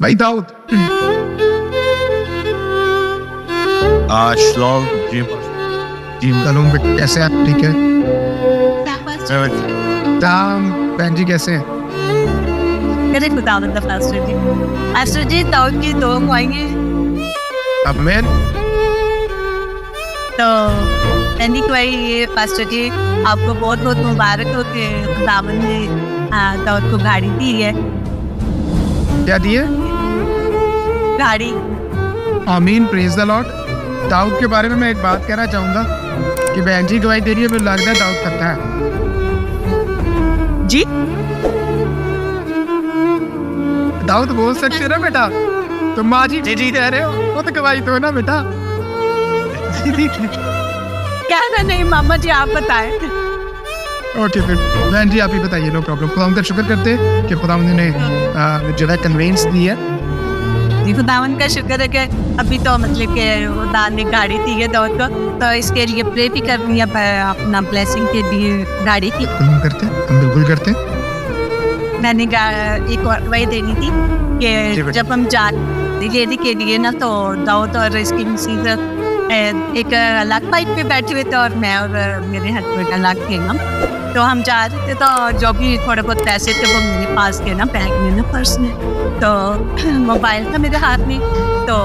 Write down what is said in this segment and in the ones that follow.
भाई दाऊद। शलोम जी जी सलूम बेटा, कैसे हैं आप? ठीक है। मैं- दाम बहन जी कैसे हैं? मेरे खुदा मतलब फास्टर जी दाऊद की दो आएंगे अब मैं तो मैंने कोई ये फास्टर जी आपको बहुत बहुत मुबारक हो कि खुदावन ने दाऊद को गाड़ी दी है। क्या दिए? गाड़ी आमीन, प्रेज द लॉर्ड। दाऊद के बारे में मैं एक बात कहना चाहूंगा कि बहन जी गवाही दे रही है, मुझे लगता है दाऊद करता है। जी दाऊद बोल सकते हो ना बेटा? तुम माँ जी जी कह रहे हो, वो तो गवाही दो ना बेटा। क्या ना, नहीं मामा जी आप बताएं। ओके फिर बहन जी आप ही बताइए, नो प्रॉब्लम। खुदा का शुक्र करते हैं कि खुदा ने जो है कन्वेंस दी है। जी खुदावन का शुक्र है कि अभी तो मतलब कि खुदा ने गाड़ी दी है दाऊद को, तो इसके लिए प्रे भी करनी है अपना ब्लेसिंग के लिए गाड़ी की। हम करते हैं, हम बिल्कुल करते हैं। मैंने एक और वही देनी थी जी कि बेटा। जब हम जा लेने के लिए ना, तो दाऊद और इसकी मिसेज एक अलग बाइक पे बैठे हुए थे और मैं और मेरे हस्बैंड अलग थे हम। तो हम जा रहे थे, तो जो भी थोड़े बहुत पैसे थे वो मेरे पास थे ना, बैग में ना, पर्स में, तो मोबाइल था मेरे हाथ में। तो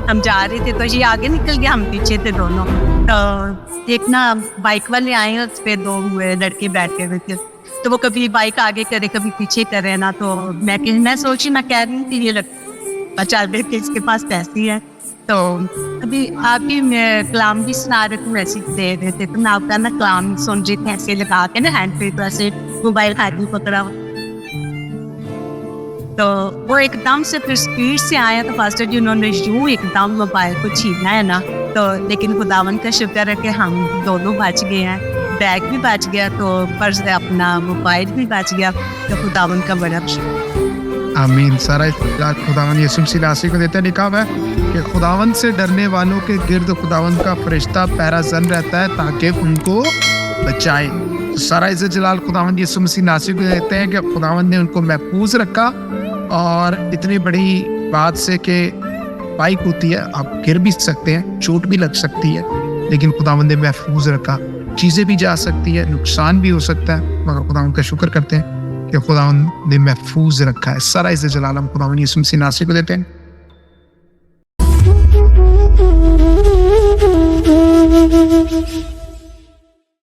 हम जा रहे थे, तो ये आगे निकल गया, हम पीछे थे दोनों। तो एक ना बाइक वाले आए, उस पर दो लड़के बैठे हुए थे, तो वो कभी बाइक आगे करे कभी पीछे करे ना। तो मैं सोची, मैं कह रही थी ये बचा दे कि इसके पास पैसे हैं। तो अभी आप ही कलाम भी सुना रहे थे, मैसेज दे रहे थे, तो मैं आपका ना कलाम सुन रही थी ऐसे लगा के ना, हैंड पे, तो ऐसे मोबाइल हाथ में पकड़ा हुआ। तो वो एकदम से फिर स्पीड से आया, तो फास्टर जी उन्होंने यूं एकदम मोबाइल को छीना है ना। तो लेकिन खुदावन का शुक्र है कि हम दोनों बच गए हैं, बैग भी बच गया, तो पर्स अपना मोबाइल भी बच गया। तो खुदावन का बड़ा आमीन। सारा इख्तियार खुदावन यीशु मसीह नासरी को देता है। लिखा हुआ है कि खुदावन से डरने वालों के गिर्द खुदावन का फरिश्ता पैरा जन रहता है ताकि उनको बचाए। तो सारा इज्जत जलाल खुदावन यीशु मसीह नासरी को देते हैं कि खुदावन ने उनको महफूज रखा। और इतनी बड़ी बात से कि बाइक होती है, आप गिर भी सकते हैं, चोट भी लग सकती है, लेकिन खुदावन ने महफूज रखा। चीज़ें भी जा सकती है, नुकसान भी हो सकता है, मगर खुदावन का शुक्र करते हैं कि खुदावन ने महफूज रखा है। सारा इज्जत जलाल हम खुदावन यीशु मसीह नासरी को देते हैं।